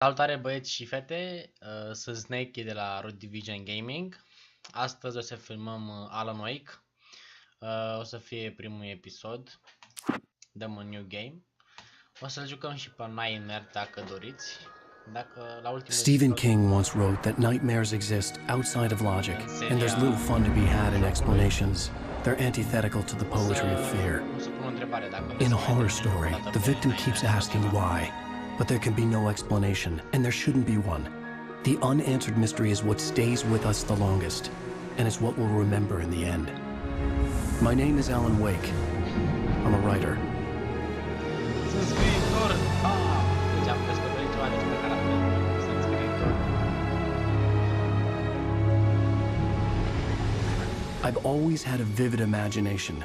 Salutare băieți și fete, sunt Snake de la Road Division Gaming. Astăzi o să filmăm Alan Wake. O să fie primul episod. Dăm un new game. O să-l jucăm și pe Nightmare dacă doriți. Stephen King once wrote that nightmares exist outside of logic, and there's little fun to be had in explanations. They're antithetical to the poetry of fear. In a horror story, the victim keeps asking why, but there can be no explanation, and there shouldn't be one. The unanswered mystery is what stays with us the longest, and it's what we'll remember in the end. My name is Alan Wake. I'm a writer. Sunt scriitor! Deci am descoperit ceva despre caracter. Sunt scriitor. I've always had a vivid imagination,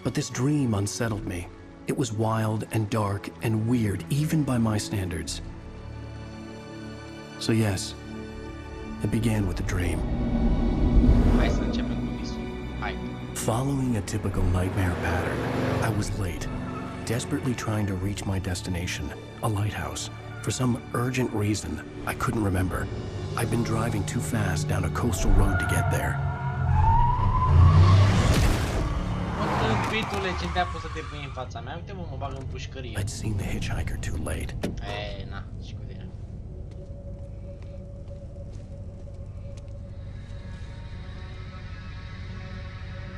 but this dream unsettled me. It was wild and dark and weird, even by my standards. So yes, it began with a dream. Hai să începem cu visul. Hai. Following a typical nightmare pattern, I was late, desperately trying to reach my destination, a lighthouse. For some urgent reason, I couldn't remember. I'd been driving too fast down a coastal road to get there. Tâmpitule, ce te-a pus să te pui în fața mea? Uite mă bag în pușcărie. I'd seen the hitchhiker too late. Na, și cu tine.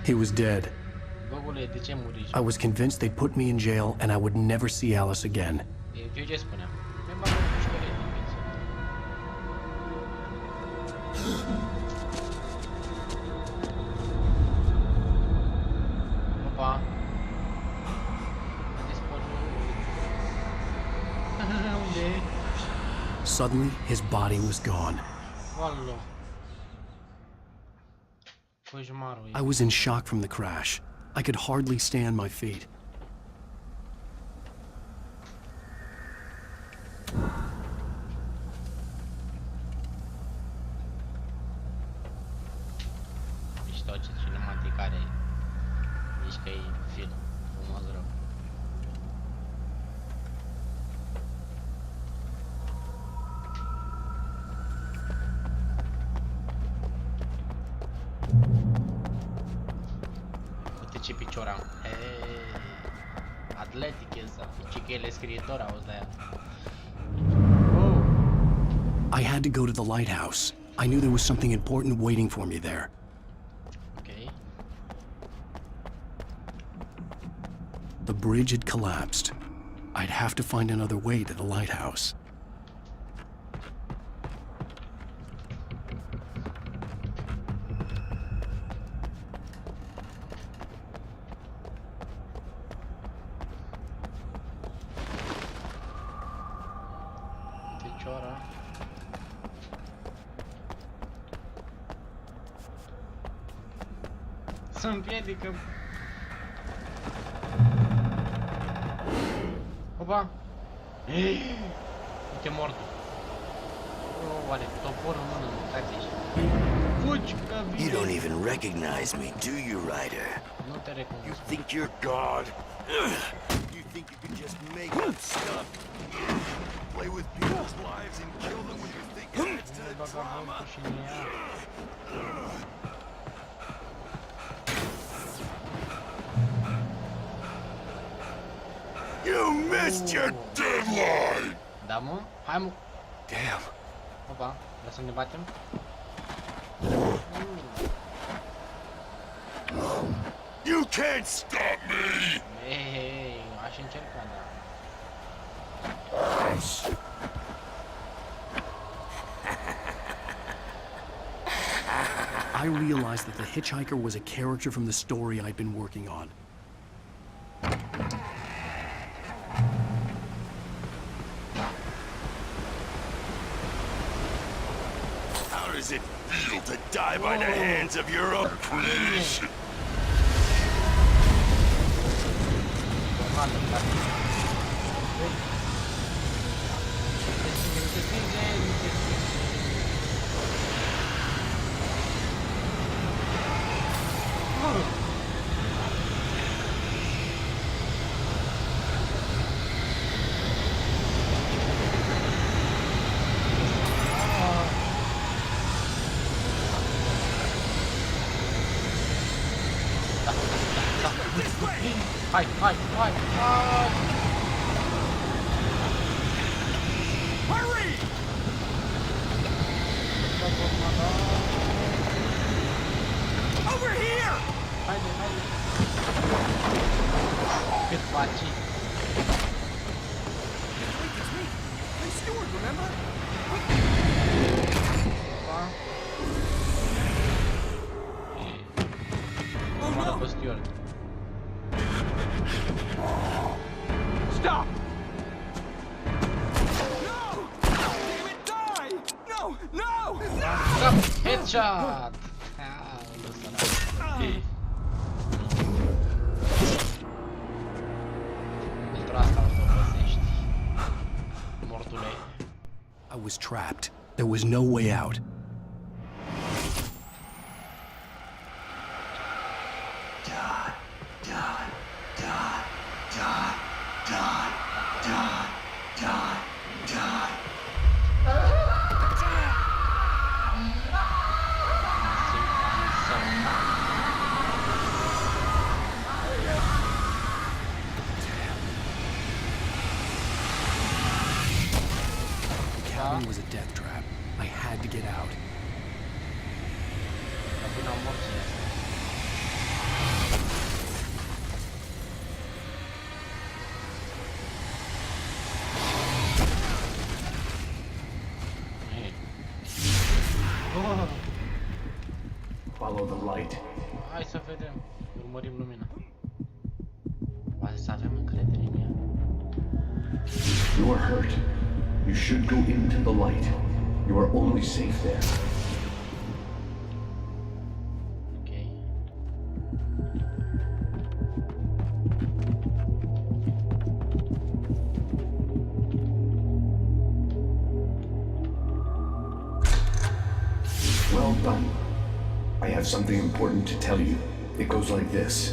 He was dead. Gogule, de ce muri? I was convinced they'd put me in jail and I would never see Alice again. Eu ce spuneam? Me bag în pușcărie, tâmpiți. Opa. A dispărut. Unde? Suddenly, his body was gone. Wallo. Cosmaruri. I was in shock from the crash. I could hardly stay on my feet. Mișto ce cinematic are. Zici că e film frumos rău. Uite ce picior am. Atletic e ăsta. Zice că el e scriitor, auzi de aia. I had to go to the lighthouse. I knew there was something important waiting for me there. Ok. The bridge had collapsed. I'd have to find another way to the lighthouse. Picioara. Să împiedică. Opa! Uite mortul. Oare topor în mână, uitați-și. Fugi, că vine! You don't even recognize me, do you, Ryder? Nu te You recunosc. think you're God? You think you can just make up stuff? Play with people's lives and kill them when you're thinking it's to the drama? Bagabontul și în ea. You missed your deadline! Da, mă? Hai, mă! Damn. Opa, vreau să ne batem? You can't stop me! Hei, aș încerca, da. I realized that the hitchhiker was a character from the story I'd been working on. How does it feel to die by the hands of your own creation? Hai! Hurry! Over here! Haide! Cât faci? Wait, it's me. I'm Stewart, remember? Oh Mă no! pe Stewart. Stop! No! Damn it, die! No! No! No! Cap! Headshot! Aoleu, sărac. Pentru asta o folosești. Mortule. I was trapped. There was no way out. The cabin was a death trap. I had to get out. Cabina morții asta. Follow the light. Hai să vedem. Urmărim lumina. Oare să avem încredere în ea? You are hurt. You should go into the light. You are only safe there. Ok. Well done. I have something important to tell you. It goes like this.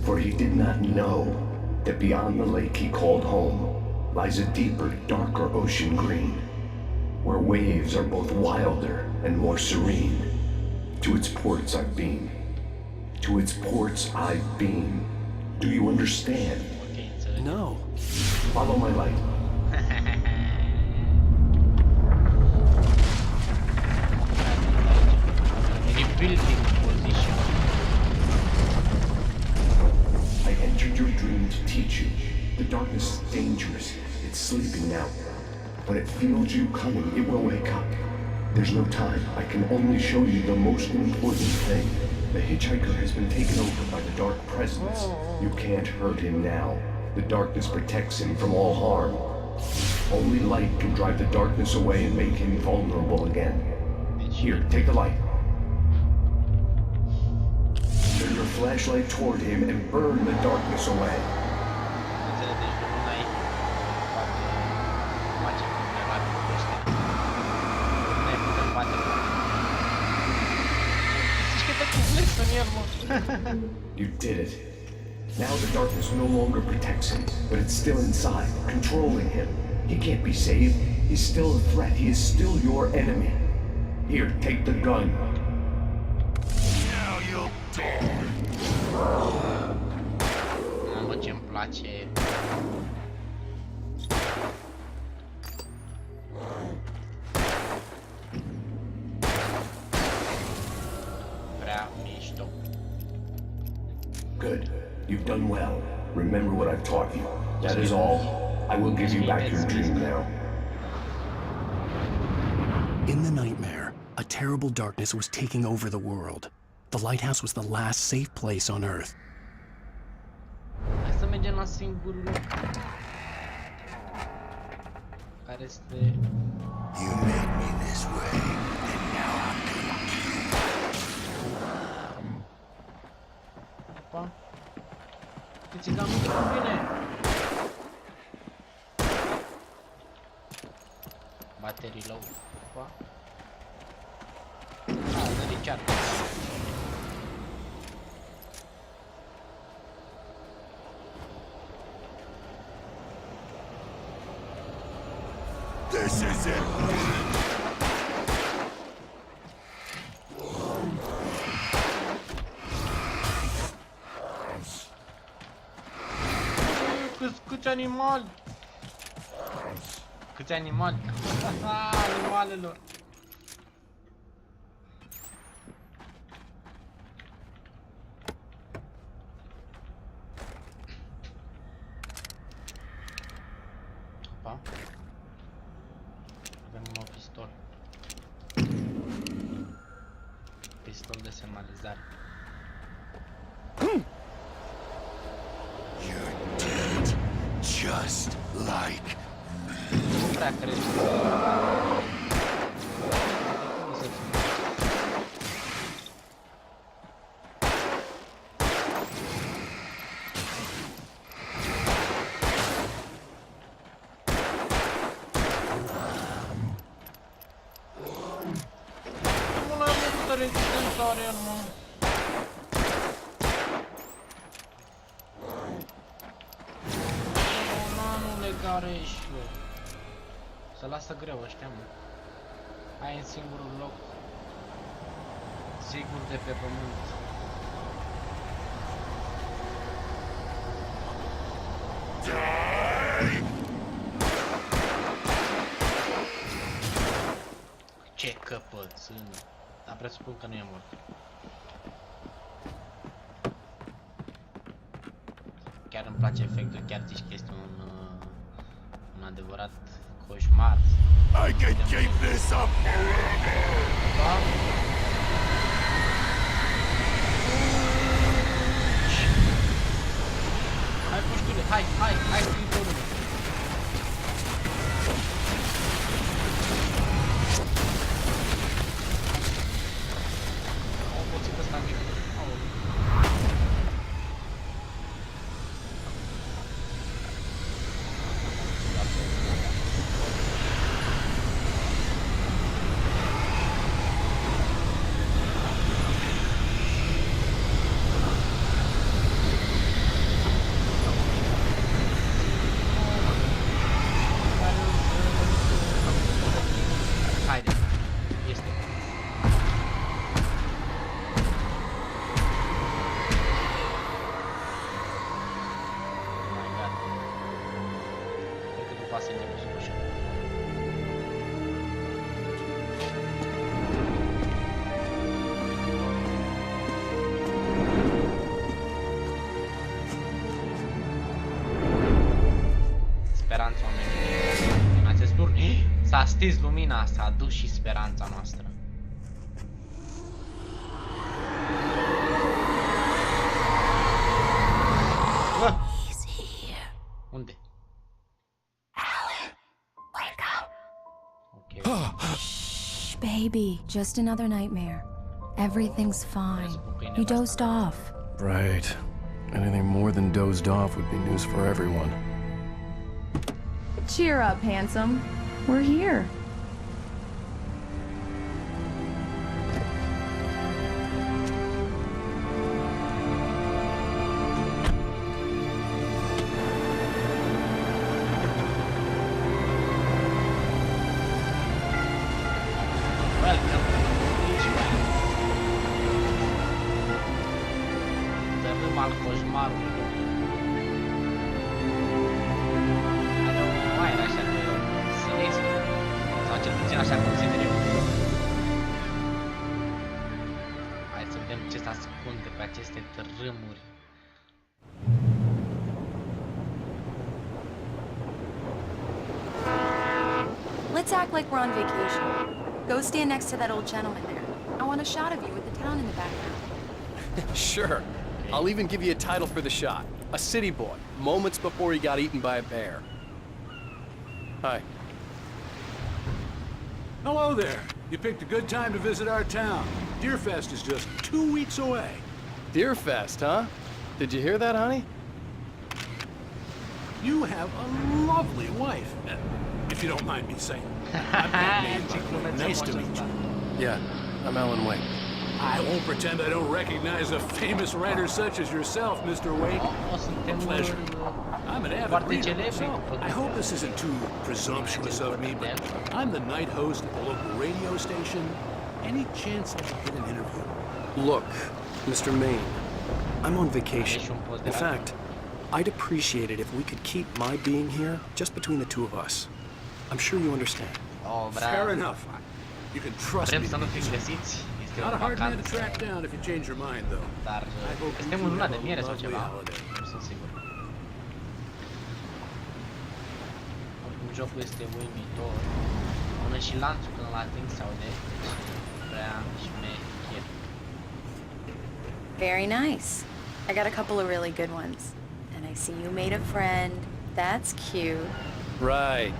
For he did not know that beyond the lake he called home lies a deeper, darker ocean green, where waves are both wilder and more serene. To its ports I've been. To its ports I've been. Do you understand? Ok, înțeleg. No. Follow my light. Rebuilding position. I entered your dream to teach you. The darkness is dangerous. It's sleeping now. When it feels you coming, it will wake up. There's no time. I can only show you the most important thing. The hitchhiker has been taken over by the dark presence. You can't hurt him now. The darkness protects him from all harm. Only light can drive the darkness away and make him vulnerable again. Here, take the light. Turn your flashlight toward him and burn the darkness away. Înțeleg, deci lumina e face vulnerabil pe ăștia. Lumina e putem bate cu. Zici că te cuvleți în el, mă. You did it. Now the darkness no longer protects him, but it's still inside, controlling him. He can't be saved. He's still a threat. He is still your enemy. Here, take the gun. Now you'll die! Mamă, ce-mi place. Prea mișto. Good. You've done well. Remember what I've taught you. That is all. I will give you back your dream now. In the nightmare, a terrible darkness was taking over the world. The lighthouse was the last safe place on Earth. Hai să mergem la singurul loc care este... You made me this way, and now I'm gonna Opa. Te țigan cu bine. Baterii low. Opa. Să recharge. This is it! animali! Câți animali? Animalelor! Opa. Avem un nou pistol. Pistol de semnalizare. You're dead, just like Nu prea crește. Nu l-am avut rezistențare, mă. Să lasă greu ăștia, mă. Hai în singurul loc sigur de pe pământ. Ce căpățână. Dar presupun că nu e mort. Chiar îmi place efectul, chiar zici că este un adevărat cosmar. I can keep this up forever. Da? Hai puștule, hai scriitorul. Am puțin ăsta mic. S-a stins lumina, s-a dus și speranța noastră. Unde? Alan, wake up. Okay. Shh, baby. Just another nightmare. Everything's fine. You dozed off. Right. Anything more than dozed off would be news for everyone. Cheer up, handsome. We're here. Al cosmarurilor. Nu mai era așa de sinistru. Sau cel puțin așa consider eu. Hai să vedem ce se ascunde pe aceste tărâmuri. Let's act like we're on vacation. Go stand next to that old gentleman there. I want a shot of you with the town in the background. Sure. I'll even give you a title for the shot. A city boy, moments before he got eaten by a bear. Hi. Hello there. You picked a good time to visit our town. Deerfest is just 2 weeks away. Deerfest, huh? Did you hear that, honey? You have a lovely wife, if you don't mind me saying. I'm Matt. Nice to meet you. Yeah, I'm Alan Wake. I won't pretend I don't recognize a famous writer such as yourself, Mr. Wake. A pleasure. I'm an avid reader, so I hope this isn't too presumptuous of me, but I'm the night host at the local radio station. Any chance I could get an interview? Look, Mr. Maine, I'm on vacation. In fact, I'd appreciate it if we could keep my being here just between the two of us. I'm sure you understand. Oh, Fair enough. You can trust me. Vrem să nu fim găsiți. Este Not o a hard man to vacanță, track down if you change your mind, though. dar I hope you suntem two în luna have de a miere sau lovely ceva. holiday. Nu sunt sigur. Oricum, jocul este uimitor. Până și lanțul când îl ating se aude. Prea șmecher. Very nice. I got a couple of really good ones. And I see you made a friend. That's cute. Right.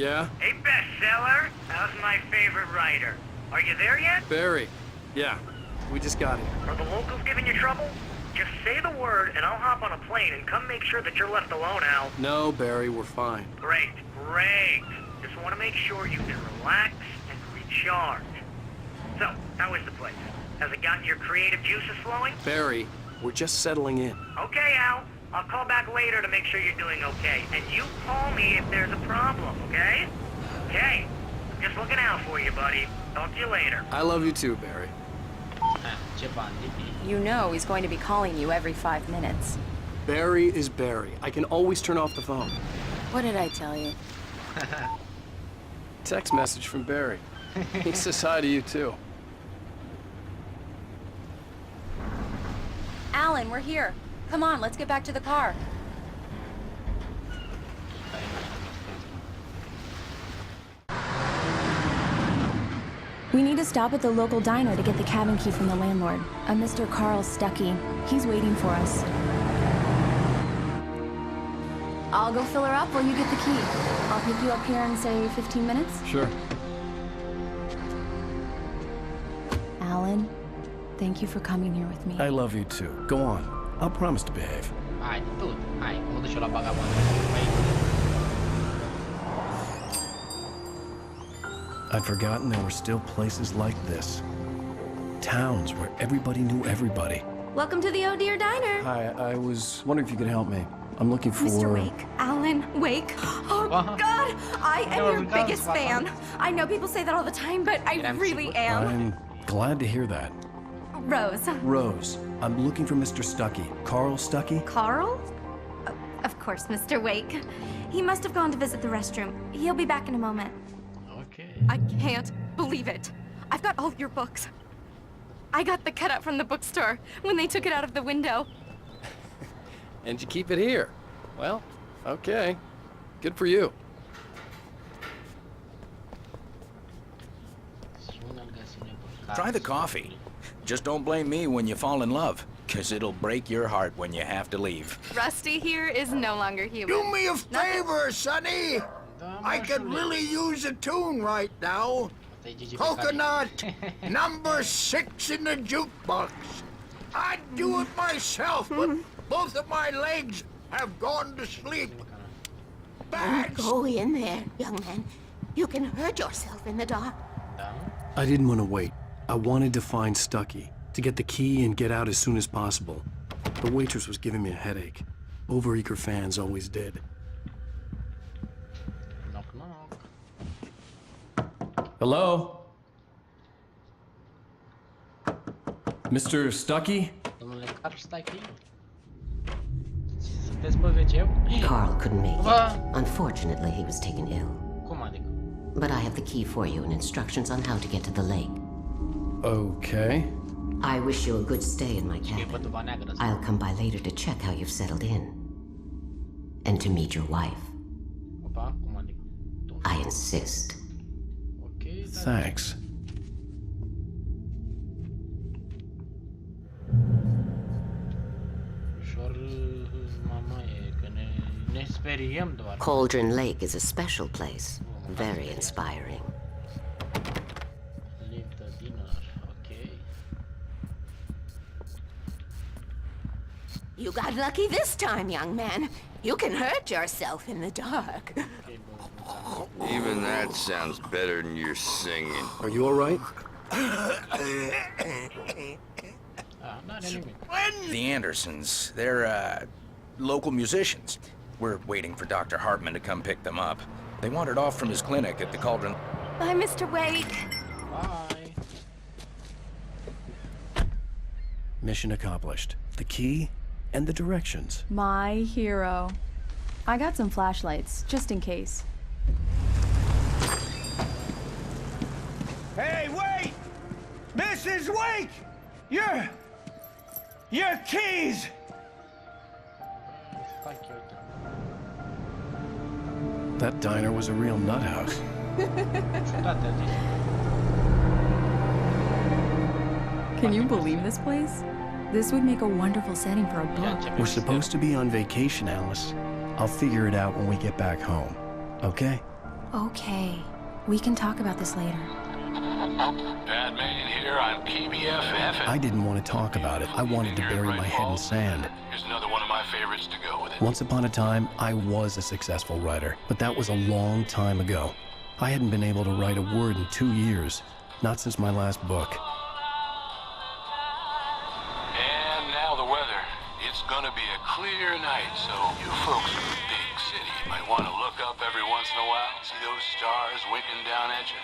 Yeah? Hey, bestseller. How's my favorite writer? Are you there yet? Barry. Yeah. We just got here. Are the locals giving you trouble? Just say the word and I'll hop on a plane and come make sure that you're left alone, Al. No, Barry, we're fine. Great, great. Just want to make sure you can relax and recharge. So, how is the place? Has it gotten your creative juices flowing? Barry, we're just settling in. Okay, Al. I'll call back later to make sure you're doing okay. And you call me if there's a problem, okay? Okay. Just looking out for you, buddy. Talk to you later. I love you too, Barry. Ce banditi. You know he's going to be calling you every 5 minutes. Barry is Barry. I can always turn off the phone. What did I tell you? Text message from Barry. He says hi to you too. Alan, we're here. Come on, let's get back to the car. We need to stop at the local diner to get the cabin key from the landlord, a Mr. Carl Stuckey. He's waiting for us. I'll go fill her up while you get the key. I'll pick you up here in, say, 15 minutes? Sure. Alan, thank you for coming here with me. I love you too. Go on. I'll promise to behave. Hai, tu, hai, mă duc și eu la bagabond. I'd forgotten there were still places like this. Towns where everybody knew everybody. Welcome to the Oh Dear Diner. Hi, I was wondering if you could help me. I'm looking for... Mr. Wake. Alan Wake. Oh, God! I am your biggest fan. I know people say that all the time, but I really am. I'm glad to hear that. Rose. Rose, I'm looking for Mr. Stuckey. Carl Stuckey? Carl? Of course, Mr. Wake. He must have gone to visit the restroom. He'll be back in a moment. Okay. I can't believe it. I've got all your books. I got the cutout from the bookstore when they took it out of the window. And you keep it here. Well, okay. Good for you. Try the coffee. Just don't blame me when you fall in love, 'cause it'll break your heart when you have to leave. Rusty here is no longer human. Do me a favor, Sonny. I could really use a tune right now. Coconut, number 6 in the jukebox. I'd do it myself, but both of my legs have gone to sleep. Bad. Go in there, young man. You can hurt yourself in the dark. I didn't want to wait. I wanted to find Stuckey, to get the key and get out as soon as possible. The waitress was giving me a headache. Overeager fans always did. Knock, knock. Hello? Mr. Stuckey? Domnule Carl Stuckey? Sunteți pe wc-ul? Carl couldn't make Vă? it. Unfortunately, he was taken ill. Cum adică? But I have the key for you and instructions on how to get to the lake. Okay. I wish you a good stay in my E cabin. păduva neagră. I'll come by later to check how you've settled in. And to meet your wife. Opa, cum adică? I insist. Ok, dar... Thanks. Ușor, mama, e că ne speriem doar. Cauldron Lake is a special place. Very inspiring. Leave the dinner, ok. You got lucky this time, young man. You can hurt yourself in the dark. Even that sounds better than your singing. Are you all right? N-are nimic. The Andersons, they're, local musicians. We're waiting for Dr. Hartman to come pick them up. They wandered off from his clinic at the Cauldron. Bye, Mr. Wake. Bye. Mission accomplished. The key and the directions. My hero. I got some flashlights, just in case. Hey, wait! Mrs. Wake! Your keys! That diner was a real nut house. Can you believe this place? This would make a wonderful setting for a book. We're supposed to be on vacation, Alice. I'll figure it out when we get back home. Okay? Okay. We can talk about this later. Bad man here on KBFF. I didn't want to talk about it. I wanted to bury my head in sand. Here's another one of my favorites to go with it. Once upon a time, I was a successful writer, but that was a long time ago. I hadn't been able to write a word in 2 years, not since my last book. And now the weather. It's gonna be a clear night, so you folks in the big city might want to look up every once in a while, see those stars winking down at you.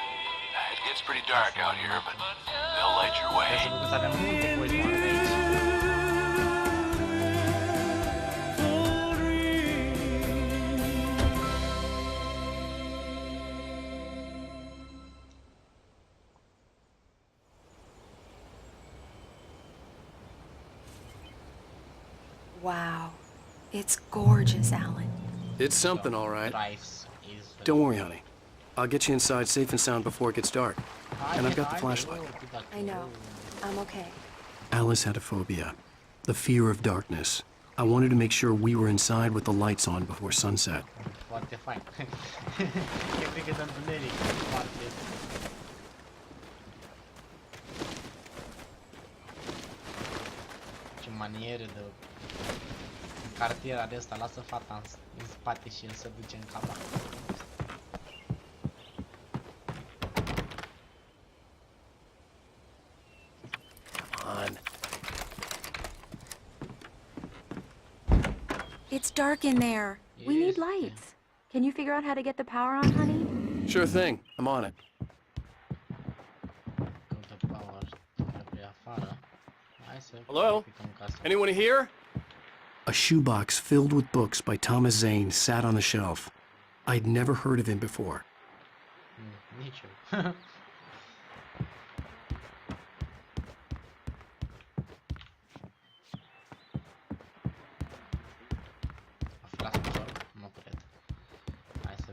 It gets pretty dark out here, but they'll light your way. Wow. It's gorgeous, Alan. It's something, all right. Don't worry, honey. I'll get you inside safe and sound before it gets dark. And I've got the flashlight. I know. I'm okay. Alice had a phobia, the fear of darkness. I wanted to make sure we were inside with the lights on before sunset. Foarte fain. E frică de întuneric. Foarte... Ce maniere de... Cartiera de asta, lasă fata în spate și el se duce în capa. It's dark in there. We need lights. Can you figure out how to get the power on, honey? Sure thing. I'm on it. Hello? Anyone here? A shoebox filled with books by Thomas Zane sat on the shelf. I'd never heard of him before.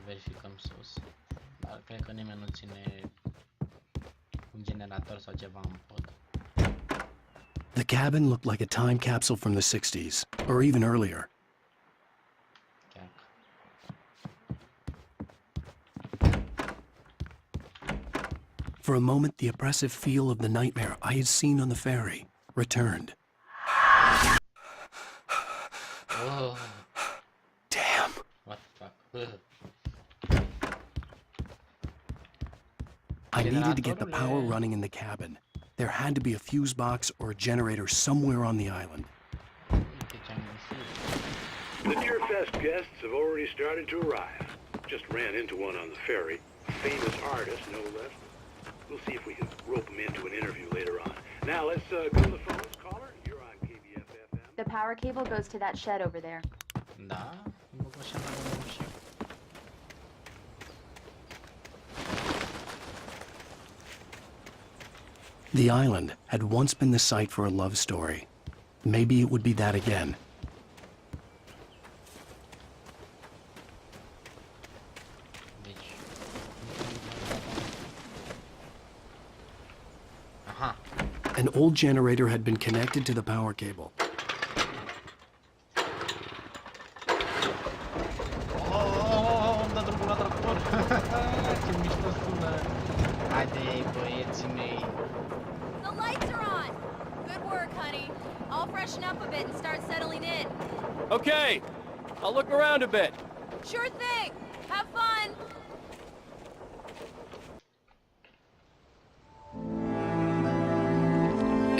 Verificăm sus. Dar cred că nimeni nu ține un generator sau ceva în pod. The cabin looked like a time capsule from the 60s, or even earlier. For a moment, the oppressive feel of the nightmare I had seen on the ferry returned. Oh. Damn. What the fuck? I needed to get the power running in the cabin. There had to be a fuse box or a generator somewhere on the island. The Deerfest guests have already started to arrive. Just ran into one on the ferry. A famous artist, no less. We'll see if we can rope him into an interview later on. Now let's go to the phones. Caller, you're on KBFFM. The power cable goes to that shed over there. Da, The island had once been the site for a love story. Maybe it would be that again. An old generator had been connected to the power cable. The lights are on! Good work, honey. I'll freshen up a bit and start settling in. Okay, I'll look around a bit. Sure thing! Have fun!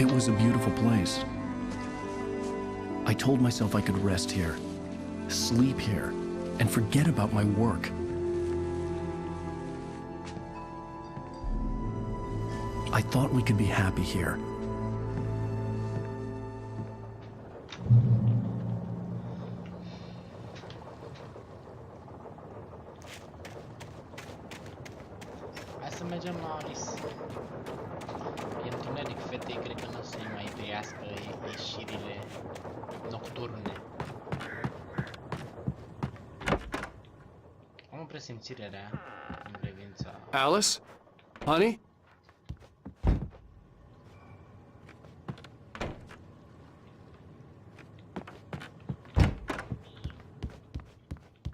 It was a beautiful place. I told myself I could rest here, sleep here, and forget about my work. I thought we could be happy here. mergem la Alice. E întuneric, fetei, cred că nu o să-i mai trăiască ieșirile nocturne. Am o presimțire rea în privința... Alice? Honey?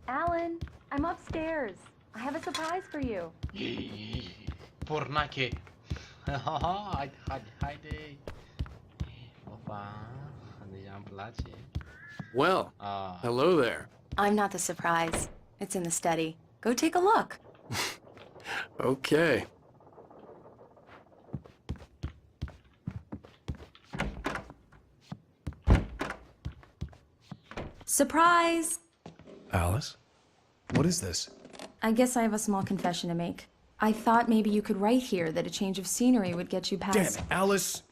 Alan, I'm upstairs. I have a surprise for you. Pornache! Haide! Opa, deja îmi place. Well, hello there. I'm not the surprise. It's in the study. Go take a look. Okay. Surprise! Alice? What is this? I guess I have a small confession to make. I thought maybe you could write here that a change of scenery would get you past... Damn it, Alice!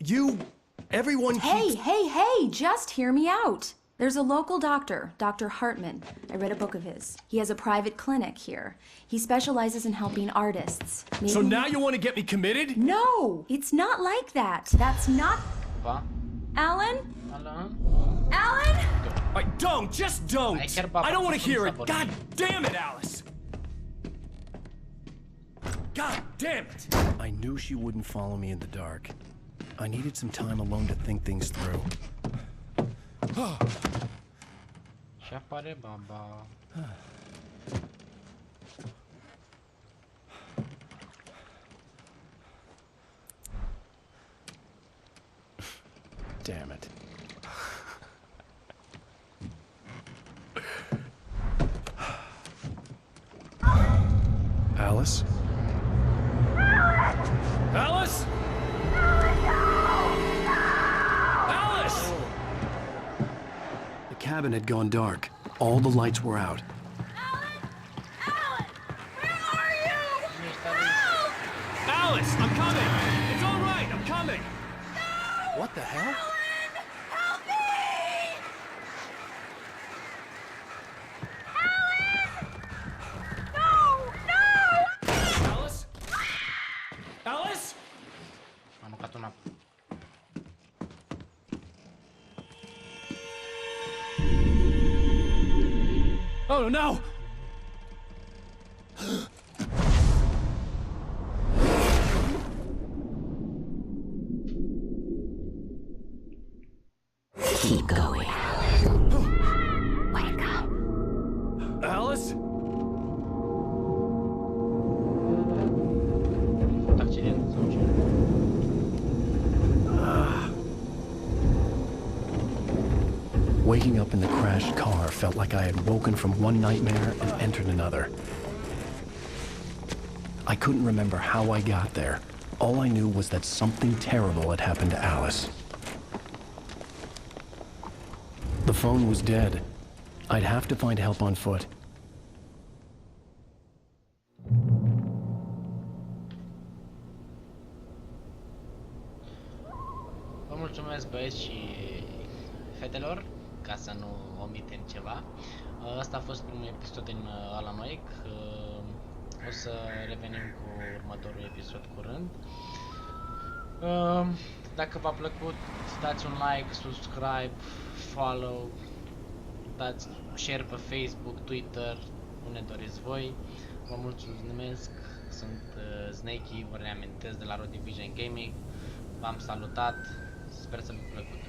Everyone keeps... Hey! Just hear me out! There's a local doctor, Dr. Hartman. I read a book of his. He has a private clinic here. He specializes in helping artists. Maybe... So now you want to get me committed? No! It's not like that. That's not... Opa. Alan? Alan? Just don't! I don't want to hear it! God damn it, Alice! God damn it! I knew she wouldn't follow me in the dark. I needed some time alone to think things through. Și apare baba. Damn it. Alice? Alice? Alice! The cabin had gone dark. All the lights were out. Alan! Where are you? Help! Alice, I'm coming! It's all right, I'm coming! No! What the hell? Alan! Help me! Alan! No! Alice? Alice? Am aruncat una. Oh no! Keep going. Wake up. Alice? Accident sau ce? Waking up in the crashed car felt like I had woken from one nightmare and entered another. I couldn't remember how I got there. All I knew was that something terrible had happened to Alice. The phone was dead. I'd have to find help on foot. Vă mulțumesc, băieți și fetelor, ca să nu omitem ceva. Asta a fost primul episod din Alan Wake. O să revenim cu următorul episod curând. Dacă v-a plăcut, dați un like, subscribe, follow, dați share pe Facebook, Twitter, unde doriți voi. Vă mulțumesc, sunt Snakey, vă reamintesc de la Road Division Gaming. V-am salutat, sper să vă plăcut.